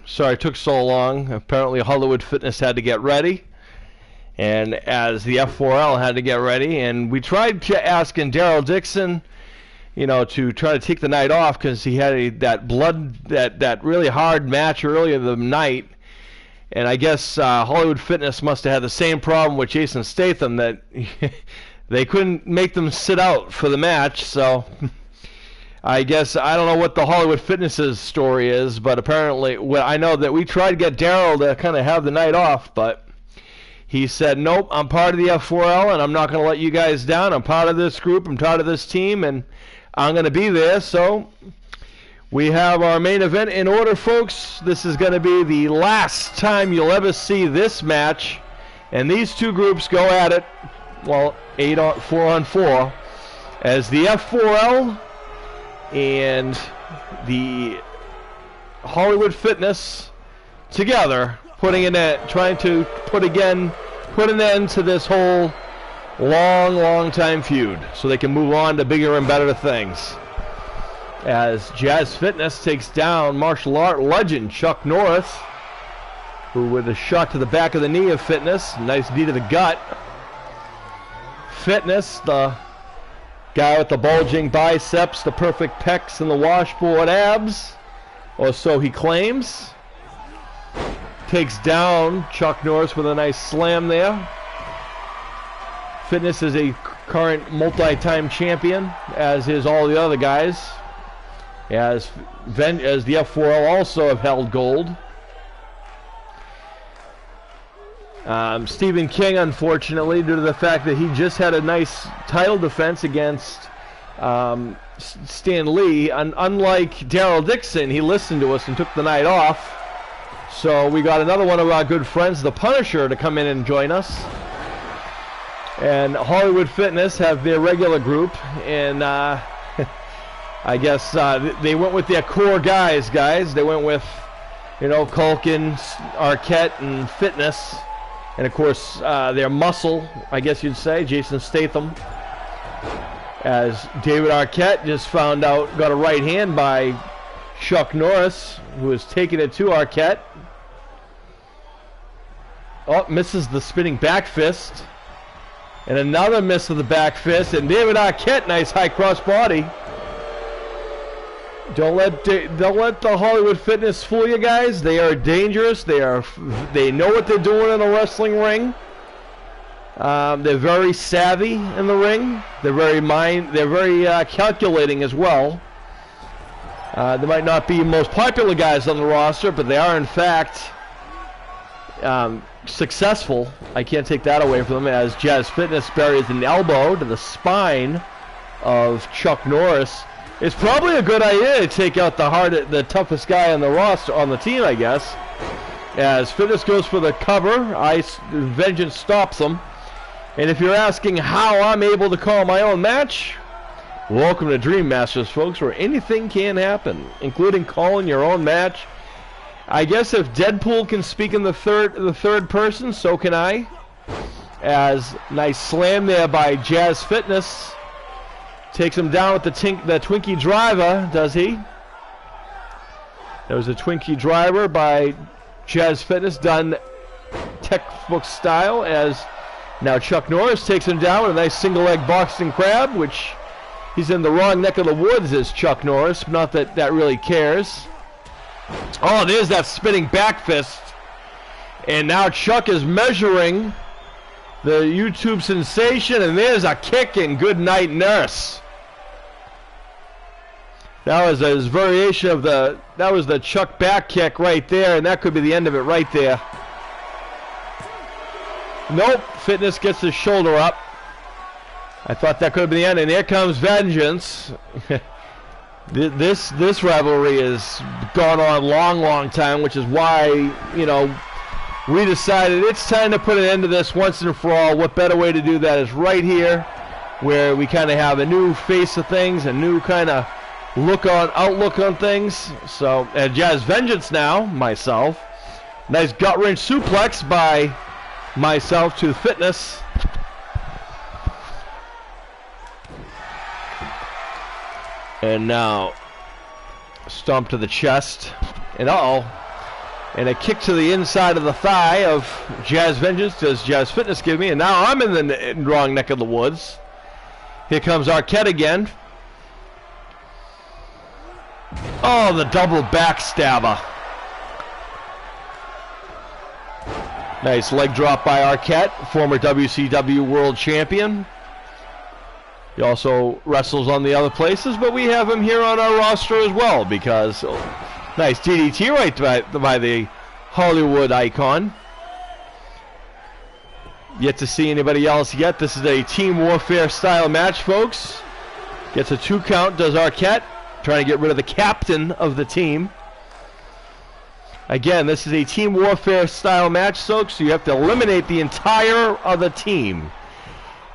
Sorry it took so long. Apparently Hollywood Fitness had to get ready, and as the F4L had to get ready, and we tried asking Daryl Dixon, you know, to try to take the night off because he had that really hard match earlier in the night, and I guess Hollywood Fitness must have had the same problem with Jason Statham, that they couldn't make them sit out for the match. So I guess I don't know what the Hollywood Fitness's story is, but apparently, well, I know that we tried to get Daryl to kind of have the night off, but he said, nope, I'm part of the F4L, and I'm not going to let you guys down. I'm part of this group. I'm part of this team, and I'm going to be there. So we have our main event in order, folks. This is going to be the last time you'll ever see this match, and these two groups go at it, well, 4-on-4, as the F4L and the Hollywood Fitness together, trying to put an end to this whole long time feud, so they can move on to bigger and better things. As Jazz Fitness takes down martial art legend Chuck Norris, who with a shot to the back of the knee of Fitness, nice knee to the gut. Fitness, the guy with the bulging biceps, the perfect pecs, and the washboard abs, or so he claims, takes down Chuck Norris with a nice slam there. Fitness is a current multi-time champion, as is all the other guys, as the F4L also have held gold. Stephen King, unfortunately, due to the fact that he just had a nice title defense against Stan Lee, unlike Daryl Dixon, he listened to us and took the night off. So we got another one of our good friends, the Punisher, to come in and join us. And Hollywood Fitness have their regular group, and I guess they went with their core guys. They went with, you know, Culkin, Arquette, and Fitness. And, of course, their muscle, I guess you'd say, Jason Statham. As David Arquette just found out, got a right hand by Chuck Norris, who was taking it to Arquette. Oh, misses the spinning back fist. And another miss of the back fist. And David Arquette, nice high cross body. Don't let the Hollywood Fitness fool you guys. They are dangerous. They know what they're doing in a wrestling ring. They're very savvy in the ring. They're very calculating as well. They might not be the most popular guys on the roster, but they are in fact successful. I can't take that away from them, as Jazz Fitness buries an elbow to the spine of Chuck Norris. It's probably a good idea to take out the toughest guy on the roster, on the team, I guess. As Fitness goes for the cover, Vengeance stops him. And if you're asking how I'm able to call my own match, welcome to Dream Masters, folks, where anything can happen, including calling your own match. I guess if Deadpool can speak in the third person, so can I. As nice slam there by Jazz Fitness. Takes him down with the Twinkie driver, does he? There was a Twinkie driver by Jazz Fitness, done textbook style, as now Chuck Norris takes him down with a nice single leg boxing crab, which he's in the wrong neck of the woods as Chuck Norris. Not that that really cares. Oh, there's that spinning back fist. And now Chuck is measuring the YouTube sensation, and there's a kick, and good night, Nurse. That was his variation of that was the Chuck back kick right there, and that could be the end of it right there. Nope, Fitness gets his shoulder up. I thought that could have been the end, and here comes Vengeance. This rivalry has gone on a long time, which is why, you know, we decided it's time to put an end to this once and for all. What better way to do that is right here, where we kind of have a new face of things, a new kind of outlook on things. So, Jazz Vengeance now, myself. Nice gut wrench suplex by myself to Fitness. And now, stomp to the chest. And And a kick to the inside of the thigh of Jazz Vengeance. Does Jazz Fitness give me? And now I'm in the wrong neck of the woods. Here comes Arquette again. Oh, the double backstabber. Nice leg drop by Arquette, former WCW World Champion. He also wrestles on the other places, but we have him here on our roster as well because nice DDT right by the Hollywood icon. Yet to see anybody else yet. This is a Team Warfare style match, folks. Gets a 2 count, does Arquette. Trying to get rid of the captain of the team. Again, this is a Team Warfare style match, folks, so you have to eliminate the entire other team.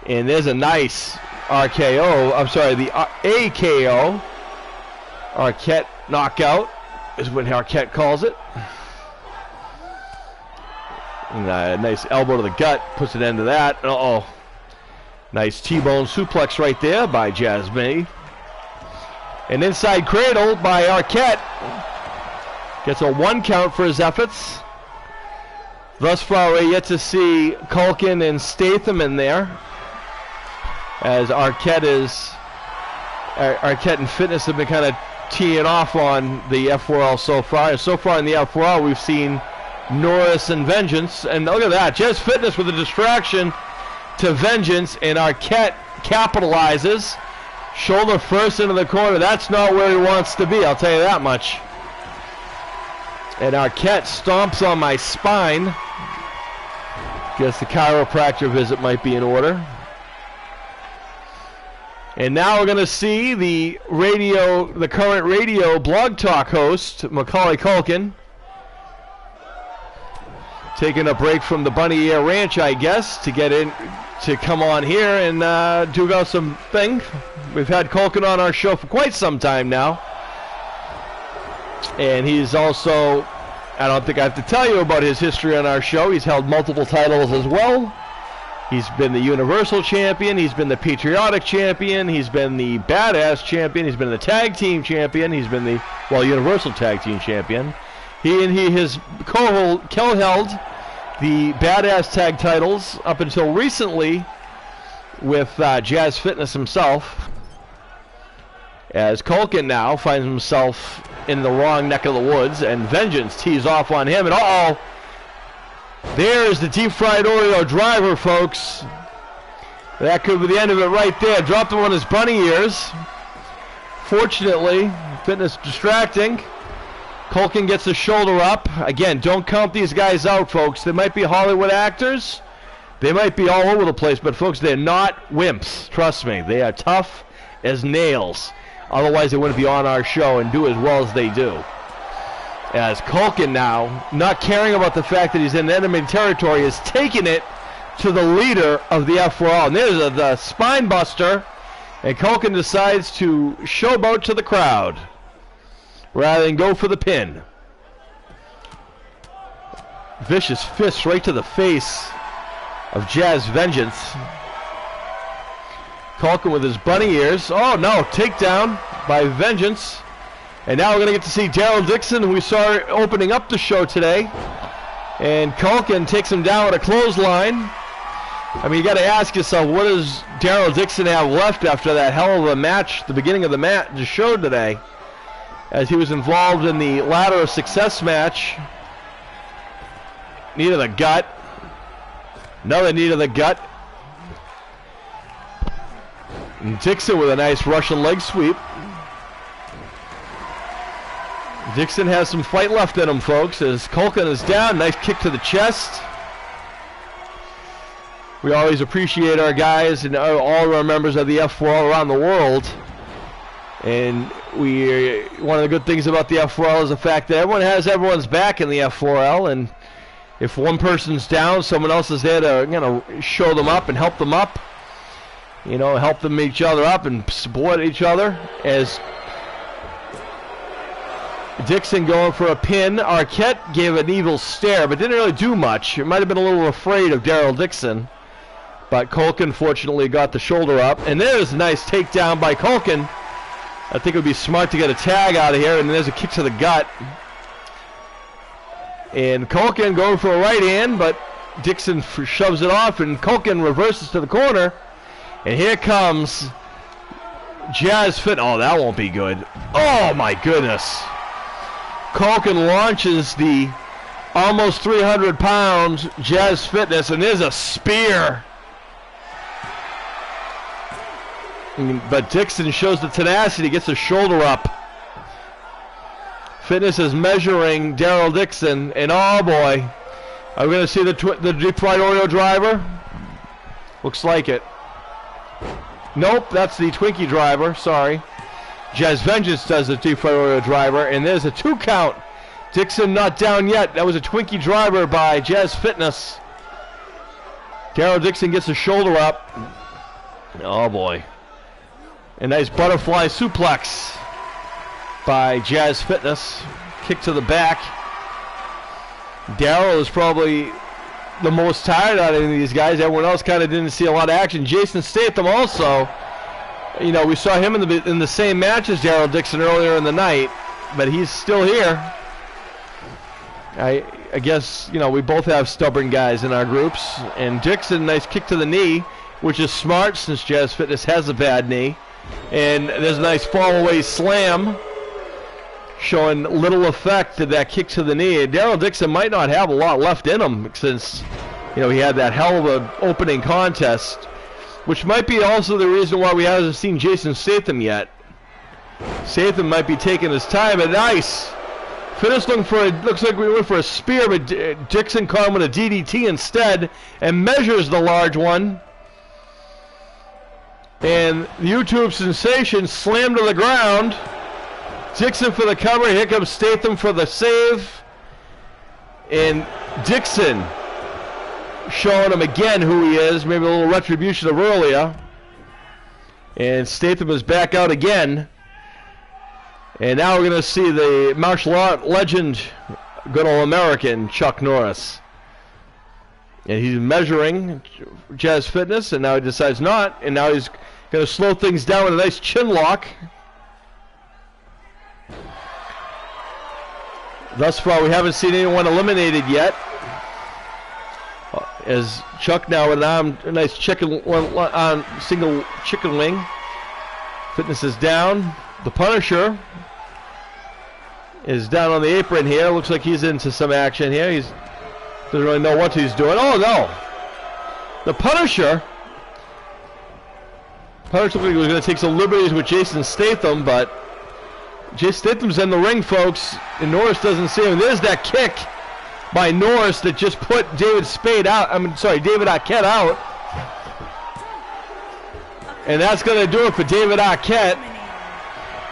And there's a nice RKO. I'm sorry, the AKO. Arquette knockout is what Arquette calls it. And a nice elbow to the gut puts an end to that. Uh-oh. Nice T-bone suplex right there by Jasmine. An inside cradle by Arquette. Gets a 1 count for his efforts. Thus far, we're yet to see Culkin and Statham in there. As Arquette and Fitness have been kind of teeing off on the F4L so far. And so far in the F4L, we've seen Norris and Vengeance. And look at that, just Fitness with a distraction to Vengeance. And Arquette capitalizes. Shoulder first into the corner. That's not where he wants to be, I'll tell you that much. And Arquette stomps on my spine. Guess the chiropractor visit might be in order. And now we're going to see the current radio blog talk host, Macaulay Culkin, taking a break from the Bunny Ear Ranch, I guess, to get in, to come on here and do about some thing. We've had Culkin on our show for quite some time now. And he's also, I don't think I have to tell you about his history on our show. He's held multiple titles as well. He's been the Universal Champion. He's been the Patriotic Champion. He's been the Badass Champion. He's been the Tag Team Champion. He's been the, Universal Tag Team Champion. He has co-held the Badass Tag titles up until recently with Jazz Fitness himself. As Culkin now finds himself in the wrong neck of the woods, and Vengeance tees off on him, and uh-oh, there's the deep fried Oreo driver, folks. That could be the end of it right there. Dropped him on his bunny ears. Fortunately, Fitness distracting. Culkin gets the shoulder up. Again, don't count these guys out, folks. They might be Hollywood actors. They might be all over the place, but folks, they're not wimps. Trust me, they are tough as nails. Otherwise, they wouldn't be on our show and do as well as they do. As Culkin now, not caring about the fact that he's in enemy territory, is taking it to the leader of the F4L. And there's the spine buster, and Culkin decides to showboat to the crowd rather than go for the pin. Vicious fist right to the face of Jazz Vengeance. Culkin with his bunny ears. Oh no, takedown by Vengeance. And now we're going to get to see Daryl Dixon, who we saw opening up the show today. And Culkin takes him down with a clothesline. I mean, you got to ask yourself, what does Daryl Dixon have left after that hell of a match, the beginning of the match, the show today, as he was involved in the Ladder of Success match. Knee to the gut. Another knee to the gut. And Dixon with a nice Russian leg sweep. Dixon has some fight left in him, folks, as Culkin is down. Nice kick to the chest. We always appreciate our guys and all our members of the F4L around the world. And one of the good things about the F4L is the fact that everyone has everyone's back in the F4L. And if one person's down, someone else is there to show them up and help them up. Help them each other up and support each other. As Dixon going for a pin. Arquette gave an evil stare, but didn't really do much. It might have been a little afraid of Daryl Dixon. But Culkin fortunately got the shoulder up. And there's a nice takedown by Culkin. I think it would be smart to get a tag out of here. And there's a kick to the gut. And Culkin going for a right hand, but Dixon shoves it off, and Culkin reverses to the corner. And here comes Jazz Fit. Oh, that won't be good. Oh, my goodness. Culkin launches the almost 300-pound Jazz Fitness, and there's a spear. But Dixon shows the tenacity, gets his shoulder up. Fitness is measuring Daryl Dixon, and oh boy, are we going to see the deep fried Oreo driver? Looks like it. Nope, that's the Twinkie driver, sorry. Jazz Vengeance does the deep fried Oreo driver, and there's a 2 count. Dixon not down yet. That was a Twinkie driver by Jazz Fitness. Daryl Dixon gets his shoulder up. Oh boy. A nice butterfly suplex by Jazz Fitness. Kick to the back. Daryl is probably the most tired out of any of these guys. Everyone else kind of didn't see a lot of action. Jason Statham also. You know, we saw him in the same match as Daryl Dixon earlier in the night, but he's still here. I guess, you know, we both have stubborn guys in our groups. And Dixon, nice kick to the knee, which is smart since Jazz Fitness has a bad knee. And there's a nice fall-away slam, showing little effect to that kick to the knee. Daryl Dixon might not have a lot left in him since, you know, he had that hell of an opening contest, which might be also the reason why we haven't seen Jason Statham yet. Statham might be taking his time, and nice. Fitness looks like we went for a spear, but Dixon caught him with a DDT instead and measures the large one. And the YouTube sensation slammed to the ground. Dixon for the cover. Here comes Statham for the save. And Dixon showing him again who he is. Maybe a little retribution of earlier. And Statham is back out again. And now we're going to see the martial art legend, good old American, Chuck Norris. And he's measuring Jazz Fitness, and now he decides not. And now he's going to slow things down with a nice chin lock. Thus far, we haven't seen anyone eliminated yet. As Chuck now with a nice single chicken wing. Fitness is down. The Punisher is down on the apron here. Looks like he's into some action here. He doesn't really know what he's doing. Oh no! The Punisher was going to take some liberties with Jason Statham, but Jason Statham's in the ring, folks, and Norris doesn't see him. There's that kick by Norris that just put David Arquette out. And that's going to do it for David Arquette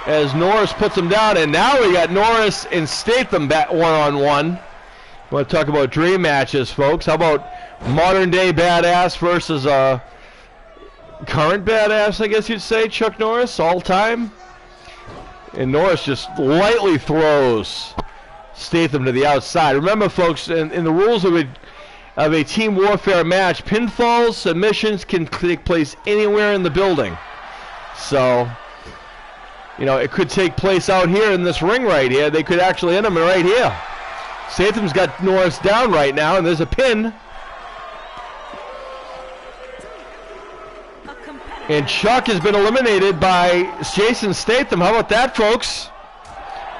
as Norris puts him down. And now we got Norris and Statham back one-on-one. We want to talk about dream matches, folks. How about modern-day badass versus current badass, I guess you'd say, Chuck Norris, all-time? And Norris just lightly throws Statham to the outside. Remember, folks, in the rules of a team warfare match, pinfalls, submissions can take place anywhere in the building. So, you know, it could take place out here in this ring right here. They could actually end him right here. Statham's got Norris down right now, and there's a pin. And Chuck has been eliminated by Jason Statham. How about that, folks?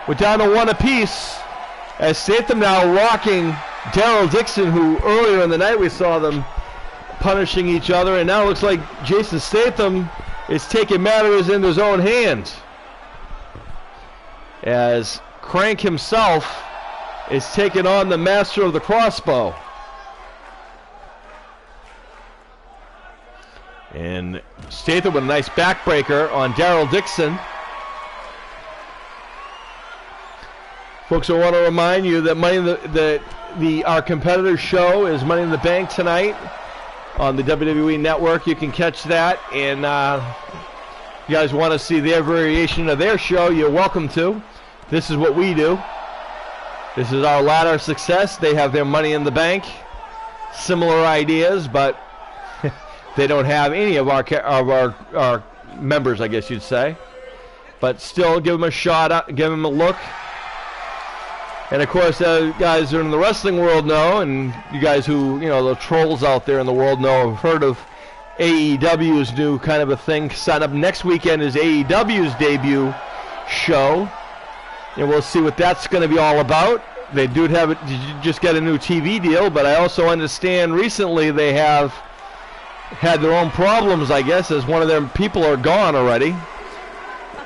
We're down to one apiece. As Statham now rocking Daryl Dixon, who earlier in the night we saw them punishing each other. And now it looks like Jason Statham is taking matters into his own hands. As Crank himself is taking on the master of the crossbow. And Statham with a nice backbreaker on Daryl Dixon. Folks, I want to remind you that our competitor show is Money in the Bank tonight on the WWE Network. You can catch that, and if you guys want to see their variation of their show, you're welcome to. This is what we do. This is our ladder success. They have their Money in the Bank. Similar ideas, but they don't have any of our members, I guess you'd say. But still, give them a shot, give them a look. And of course, guys who are in the wrestling world know, and you guys who, the trolls out there in the world know, have heard of AEW's new kind of a thing. Sign up next weekend is AEW's debut show, and we'll see what that's going to be all about. They do have it, just get a new TV deal, but I also understand recently they have had their own problems, I guess, as one of their people are gone already.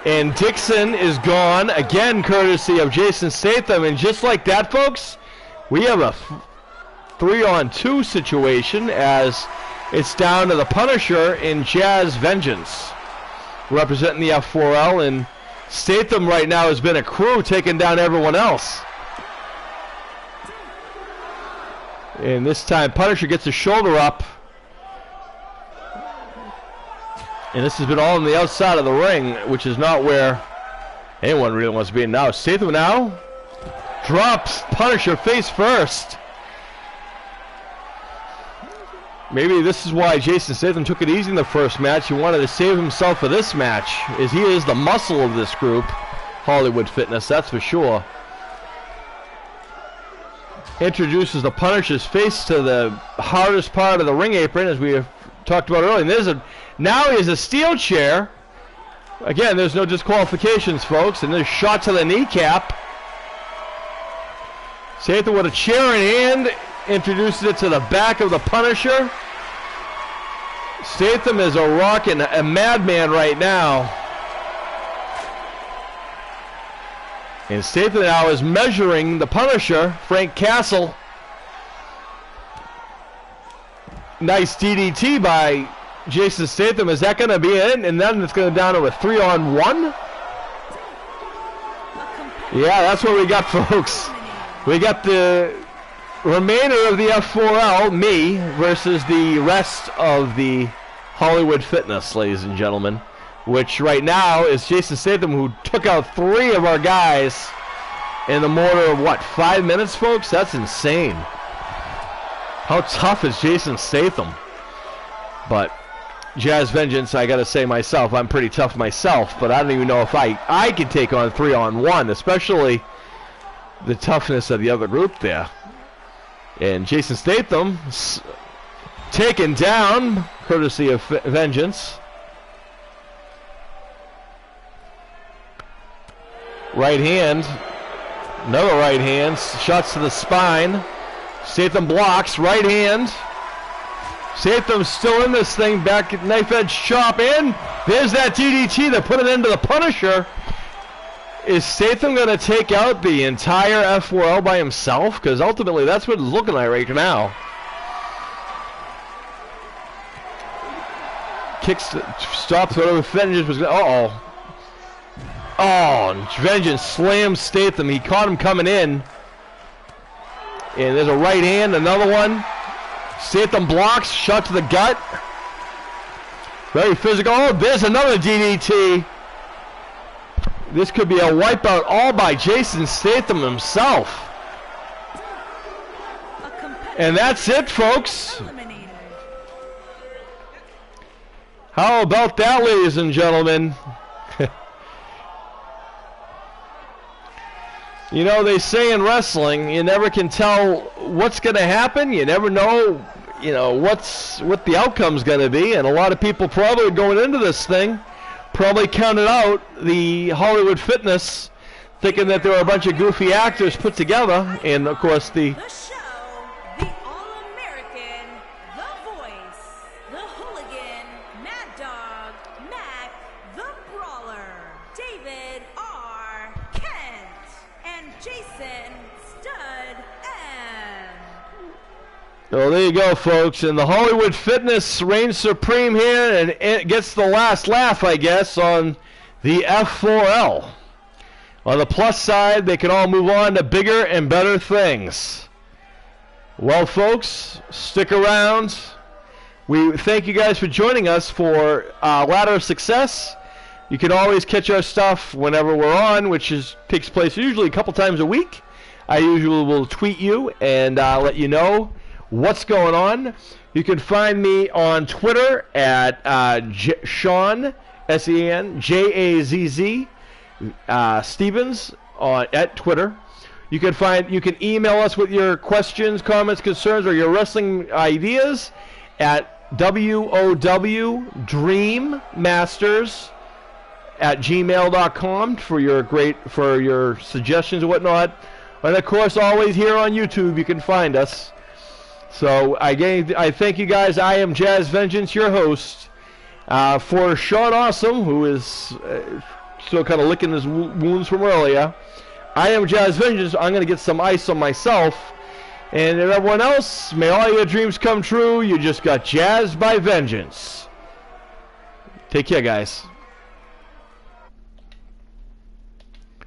And Dixon is gone, again, courtesy of Jason Statham. And just like that, folks, we have a 3-on-2 situation as it's down to the Punisher and Jazz Vengeance representing the F4L. And Statham right now has been a crew taking down everyone else. And this time, Punisher gets his shoulder up. And this has been all on the outside of the ring, which is not where anyone really wants to be. Now, Statham now drops Punisher face first. Maybe this is why Jason Statham took it easy in the first match. He wanted to save himself for this match, as he is the muscle of this group. Hollywood Fitness, that's for sure. Introduces the Punisher's face to the hardest part of the ring apron, as we have talked about earlier. And now he has a steel chair. Again, there's no disqualifications, folks. And there's a shot to the kneecap. Statham with a chair in hand introduces it to the back of the Punisher. Statham is a rockin' a madman right now. And Statham now is measuring the Punisher, Frank Castle. Nice DDT by Jason Statham. Is that going to be it? And then it's going down to a 3-on-1? Yeah, that's what we got, folks. We got the remainder of the F4L, me, versus the rest of the Hollywood Fitness, ladies and gentlemen. Which right now is Jason Statham, who took out 3 of our guys in the mortar of, what, 5 minutes, folks? That's insane. How tough is Jason Statham? But Jazz Vengeance, I got to say myself, I'm pretty tough myself, but I don't even know if I could take on 3-on-1, especially the toughness of the other group there. And Jason Statham taken down, courtesy of Vengeance. Right hand, another right hand, shots to the spine. Statham blocks, right hand. Statham's still in this thing, back at knife edge chop in. There's that DDT that put it into the Punisher. Is Statham going to take out the entire F4L by himself? Because ultimately that's what it's looking like right now. Kicks, stops whatever Vengeance was going to, uh-oh. Oh, Vengeance slams Statham. He caught him coming in. And there's a right hand, another one. Statham blocks, shot to the gut. Very physical. Oh, there's another DDT. This could be a wipeout all by Jason Statham himself. And that's it, folks. How about that, ladies and gentlemen? You know, they say in wrestling, you never can tell what's going to happen. You never know, what the outcome's going to be. And a lot of people probably going into this thing probably counted out the Hollywood Fitness, thinking that there were a bunch of goofy actors put together. And, of course, the show, the All-American, the Voice, the Hooligan, Mad Dog, Mac, the Brawler, David R. Kent, and Jason Stud M. Well, there you go, folks. And the Hollywood Fitness reigns supreme here, and it gets the last laugh, I guess, on the F4L. On the plus side, they can all move on to bigger and better things. Well, folks, stick around. We thank you guys for joining us for Ladder of Success. You can always catch our stuff whenever we're on, which takes place usually a couple times a week. I usually will tweet you and let you know what's going on. You can find me on Twitter at Sean, S-E-N, J-A-Z-Z, Stevens at Twitter. You can email us with your questions, comments, concerns, or your wrestling ideas at wowdreammasters@gmail.com for your suggestions and whatnot. And of course, always here on YouTube you can find us. So again, I thank you guys. I am Jazz Vengeance, your host. For Sean Awesome, who is still kind of licking his wounds from earlier, I am Jazz Vengeance. I'm going to get some ice on myself. And everyone else, may all your dreams come true. You just got jazzed by vengeance. Take care, guys.